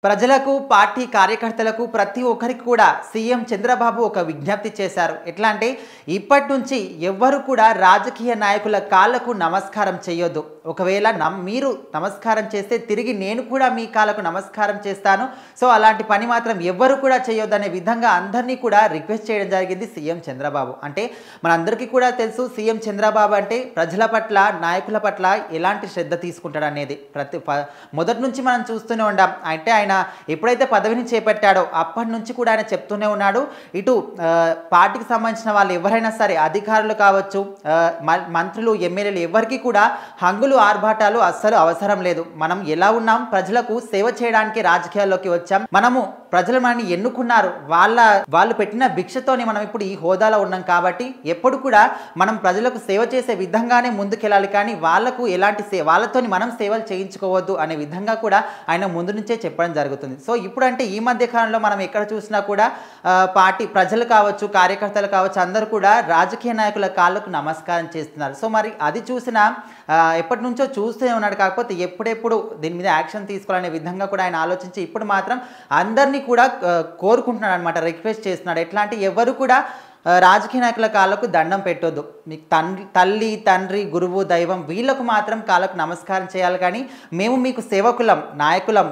ప్రజలకు పార్టీ కార్యకర్తలకు ప్రతి ఒక్కరికి కూడా సీఎం చంద్రబాబు ఒక విజ్ఞప్తి చేశారు. ఎట్లా అంటే ఇప్పటి నుంచి ఎవ్వరు కూడా రాజకీయ నాయకుల కాళ్ళకు నమస్కారం చేయొద్దు. ఒకవేళ మీరు నమస్కారం చేస్తే తిరిగి నేను కూడా మీ కాళ్ళకు నమస్కారం చేస్తాను. సో అలాంటి పని మాత్రం ఎవ్వరు కూడా చేయొద్దు అనే విధంగా అందరినీ కూడా రిక్వెస్ట్ చేయడం జరిగింది సీఎం చంద్రబాబు. అంటే మనందరికీ కూడా తెలుసు సీఎం చంద్రబాబు అంటే ప్రజల పట్ల నాయకుల పట్ల ఎలాంటి శ్రద్ధ తీసుకుంటాడు అనేది మొదటి నుంచి మనం చూస్తూనే ఉండాం. అంటే ఆయన ఎప్పుడైతే పదవిని చేపట్టాడో అప్పటి నుంచి కూడా ఆయన చెప్తూనే ఉన్నాడు. ఇటు పార్టీకి సంబంధించిన వాళ్ళు ఎవరైనా సరే అధికారులు కావచ్చు, మంత్రులు, ఎమ్మెల్యేలు ఎవరికి కూడా హంగులు ఆర్భాటాలు అస్సలు అవసరం లేదు. మనం ఎలా ఉన్నాం, ప్రజలకు సేవ చేయడానికి రాజకీయాల్లోకి వచ్చాం. మనము ప్రజలు మనని ఎన్నుకున్నారు, వాళ్ళు పెట్టిన భిక్షతోనే మనం ఇప్పుడు ఈ హోదాలో ఉన్నాం. కాబట్టి ఎప్పుడు కూడా మనం ప్రజలకు సేవ చేసే విధంగానే ముందుకెళ్ళాలి, కానీ వాళ్ళకు ఎలాంటి వాళ్ళతోని మనం సేవలు చేయించుకోవద్దు అనే విధంగా కూడా ఆయన ముందు నుంచే చెప్పడం జరుగుతుంది. సో ఇప్పుడు అంటే ఈ మధ్య కాలంలో మనం ఎక్కడ చూసినా కూడా పార్టీ ప్రజలు కావచ్చు, కార్యకర్తలు కావచ్చు, అందరూ కూడా రాజకీయ నాయకుల కాళ్ళకు నమస్కారం చేస్తున్నారు. సో మరి అది చూసినా ఎప్పటి నుంచో చూస్తూనే ఉన్నాడు. కాకపోతే ఎప్పుడెప్పుడు దీని మీద యాక్షన్ తీసుకోవాలనే విధంగా కూడా ఆయన ఆలోచించి ఇప్పుడు మాత్రం అందరినీ కూడా కోరుకుంటున్నాడు అనమాట, రిక్వెస్ట్ చేస్తున్నాడు. ఎట్లా అంటే ఎవరు కూడా రాజకీయ నాయకుల కాళ్ళకు దండం పెట్టొద్దు. మీకు తల్లి, తండ్రి, గురువు, దైవం వీళ్ళకు మాత్రం కాళ్ళకు నమస్కారం చేయాలి, కానీ మేము మీకు సేవకులం, నాయకులం,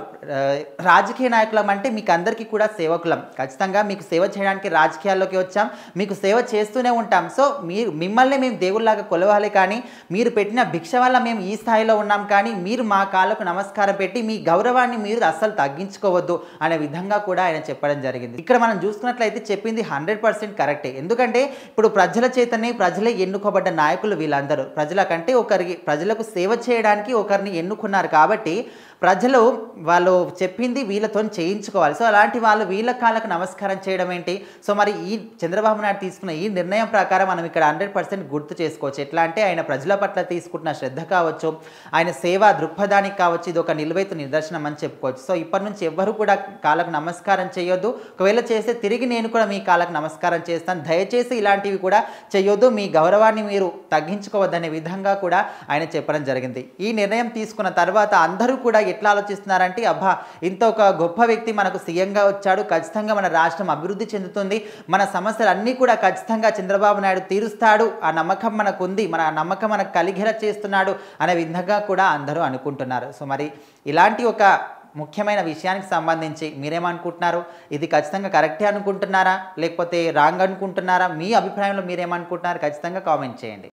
రాజకీయ నాయకులం అంటే మీకు అందరికీ కూడా సేవకులం. ఖచ్చితంగా మీకు సేవ చేయడానికి రాజకీయాల్లోకి వచ్చాం, మీకు సేవ చేస్తూనే ఉంటాం. సో మిమ్మల్ని మేము దేవుళ్ళలాగా కొలవాలి, కానీ మీరు పెట్టిన భిక్ష వల్ల మేము ఈ స్థాయిలో ఉన్నాం, కానీ మీరు మా కాళ్ళకు నమస్కారం పెట్టి మీ గౌరవాన్ని మీరు అస్సలు తగ్గించుకోవద్దు అనే విధంగా కూడా ఆయన చెప్పడం జరిగింది. ఇక్కడ మనం చూసుకున్నట్లయితే చెప్పింది 100% కరెక్టే. ఎందుకంటే ఇప్పుడు ప్రజల చేతనే ప్రజలే ఎన్నుకోబడ్డ నాయకులు వీళ్ళందరూ. ప్రజలకు సేవ చేయడానికి ఒకరిని ఎన్నుకున్నారు కాబట్టి ప్రజలు వాళ్ళు చెప్పింది వీళ్ళతో చేయించుకోవాలి. సో అలాంటి వాళ్ళు వీళ్ళ కాళ్ళకు నమస్కారం చేయడం ఏంటి? సో మరి ఈ చంద్రబాబు నాయుడు తీసుకున్న ఈ నిర్ణయం ప్రకారం మనం ఇక్కడ 100% గుర్తు చేసుకోవచ్చు. ఎట్లా అంటే ఆయన ప్రజల పట్ల తీసుకుంటున్న శ్రద్ధ కావచ్చు, ఆయన సేవా దృక్పథానికి కావచ్చు, ఇది ఒక నిలువైన నిదర్శనం అని చెప్పుకోవచ్చు. సో ఇప్పటి నుంచి ఎవ్వరు కూడా కాళ్ళకు నమస్కారం చేయొద్దు. ఒకవేళ చేస్తే తిరిగి నేను కూడా మీ కాళ్ళకు నమస్కారం చేస్తాను. దయచేసి ఇలాంటివి కూడా చేయొద్దు, మీ గౌరవాన్ని మీరు తగ్గించుకోవద్దనే విధంగా కూడా ఆయన చెప్పడం జరిగింది. ఈ నిర్ణయం తీసుకున్న తర్వాత అందరూ కూడా ఎట్లా ఆలోచిస్తున్నారంటే, అబ్బా ఇంత ఒక గొప్ప వ్యక్తి మనకు సీఎంగా వచ్చాడు, ఖచ్చితంగా మన రాష్ట్రం అభివృద్ధి చెందుతుంది, మన సమస్యలన్నీ కూడా ఖచ్చితంగా చంద్రబాబు నాయుడు తీరుస్తాడు, ఆ నమ్మకం మనకు ఉంది, మన నమ్మకం మనకు కలిగేలా చేస్తున్నాడు అనే విధంగా కూడా అందరూ అనుకుంటున్నారు. సో మరి ఇలాంటి ఒక ముఖ్యమైన విషయానికి సంబంధించి మీరేమనుకుంటున్నారు? ఇది ఖచ్చితంగా కరెక్టే అనుకుంటున్నారా, లేకపోతే రాంగ్ అనుకుంటున్నారా? మీ అభిప్రాయంలో మీరేమనుకుంటున్నారు? ఖచ్చితంగా కామెంట్ చేయండి.